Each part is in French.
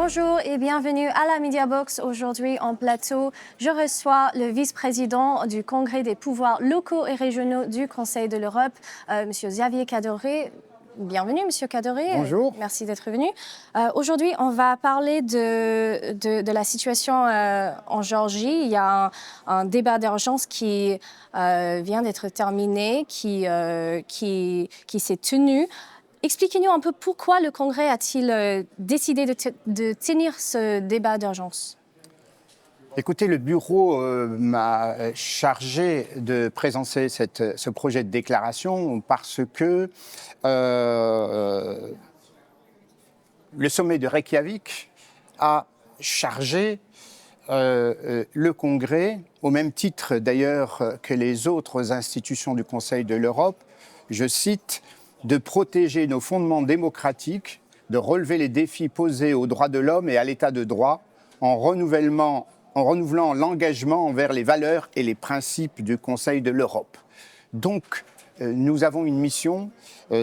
Bonjour et bienvenue à la Media Box. Aujourd'hui en plateau, je reçois le vice-président du Congrès des pouvoirs locaux et régionaux du Conseil de l'Europe, Monsieur Xavier Cadoré. Bienvenue, Monsieur Cadoré. Bonjour. Merci d'être venu. Aujourd'hui, on va parler de la situation en Géorgie. Il y a un débat d'urgence qui vient d'être terminé, qui s'est tenu. Expliquez-nous un peu pourquoi le Congrès a-t-il décidé de tenir ce débat d'urgence? Écoutez, le bureau m'a chargé de présenter ce projet de déclaration parce que le sommet de Reykjavik a chargé le Congrès, au même titre d'ailleurs que les autres institutions du Conseil de l'Europe, je cite, de protéger nos fondements démocratiques, de relever les défis posés aux droits de l'homme et à l'état de droit en renouvelant l'engagement envers les valeurs et les principes du Conseil de l'Europe. Donc, nous avons une mission,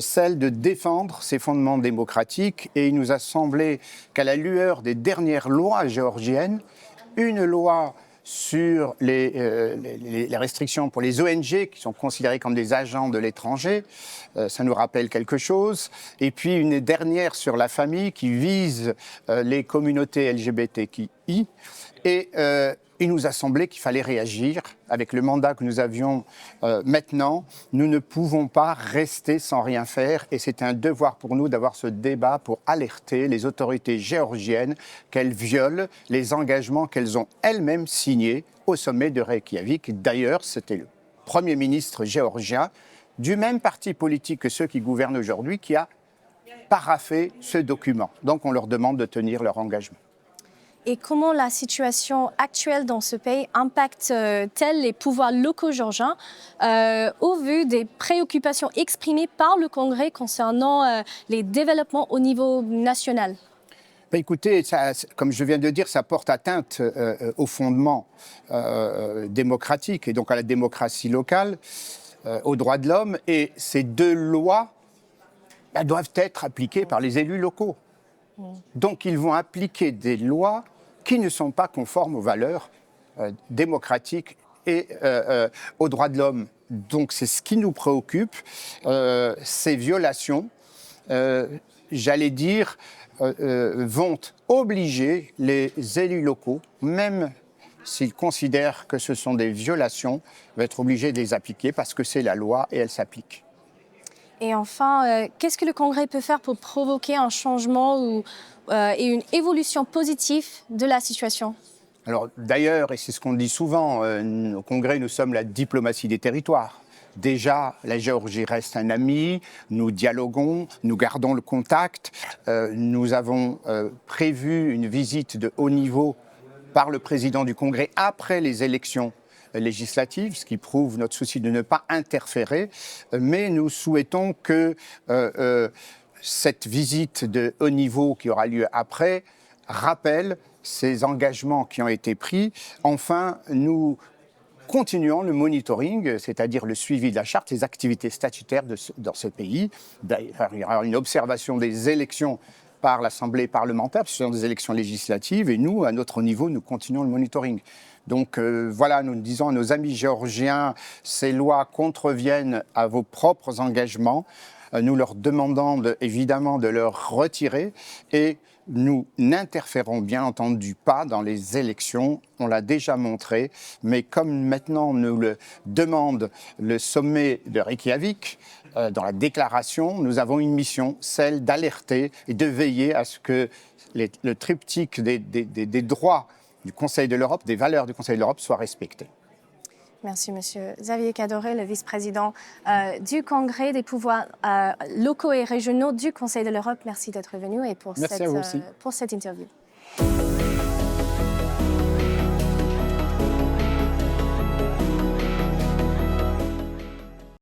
celle de défendre ces fondements démocratiques, et il nous a semblé qu'à la lueur des dernières lois géorgiennes, une loi sur les restrictions pour les ONG qui sont considérées comme des agents de l'étranger, ça nous rappelle quelque chose. Et puis une dernière sur la famille qui vise les communautés LGBTQI. Et il nous a semblé qu'il fallait réagir avec le mandat que nous avions maintenant. Nous ne pouvons pas rester sans rien faire et c'est un devoir pour nous d'avoir ce débat pour alerter les autorités géorgiennes qu'elles violent les engagements qu'elles ont elles-mêmes signés au sommet de Reykjavik. D'ailleurs, c'était le Premier ministre géorgien du même parti politique que ceux qui gouvernent aujourd'hui qui a paraphé ce document. Donc on leur demande de tenir leur engagement. Et comment la situation actuelle dans ce pays impacte-t-elle les pouvoirs locaux géorgiens au vu des préoccupations exprimées par le Congrès concernant les développements au niveau national? Écoutez, ça, comme je viens de dire, ça porte atteinte au fondement démocratique et donc à la démocratie locale, aux droits de l'homme. Et ces deux lois doivent être appliquées par les élus locaux. Donc ils vont appliquer des lois qui ne sont pas conformes aux valeurs démocratiques et aux droits de l'homme. Donc c'est ce qui nous préoccupe, ces violations, j'allais dire, vont obliger les élus locaux, même s'ils considèrent que ce sont des violations, vont être obligés de les appliquer parce que c'est la loi et elle s'applique. Et enfin, qu'est-ce que le Congrès peut faire pour provoquer un changement et une évolution positive de la situation? Alors d'ailleurs, et c'est ce qu'on dit souvent, au Congrès, nous sommes la diplomatie des territoires. Déjà, la Géorgie reste un ami, nous dialoguons, nous gardons le contact. Nous avons prévu une visite de haut niveau par le président du Congrès après les élections législatives, ce qui prouve notre souci de ne pas interférer. Mais nous souhaitons que cette visite de haut niveau qui aura lieu après rappelle ces engagements qui ont été pris. Enfin, nous continuons le monitoring, c'est-à-dire le suivi de la charte, les activités statutaires dans ce pays. D'ailleurs, il y aura une observation des élections par l'Assemblée parlementaire, ce sont des élections législatives, et nous, à notre niveau, nous continuons le monitoring. Donc voilà, nous disons à nos amis géorgiens, ces lois contreviennent à vos propres engagements. Nous leur demandons évidemment de leur retirer et nous n'interférons bien entendu pas dans les élections, on l'a déjà montré, mais comme maintenant nous le demande le sommet de Reykjavik, dans la déclaration, nous avons une mission, celle d'alerter et de veiller à ce que le triptyque des droits du Conseil de l'Europe, des valeurs du Conseil de l'Europe soit respecté. Merci, Monsieur Xavier Cadoré, le vice-président du Congrès des pouvoirs locaux et régionaux du Conseil de l'Europe. Merci d'être venu et pour cette interview.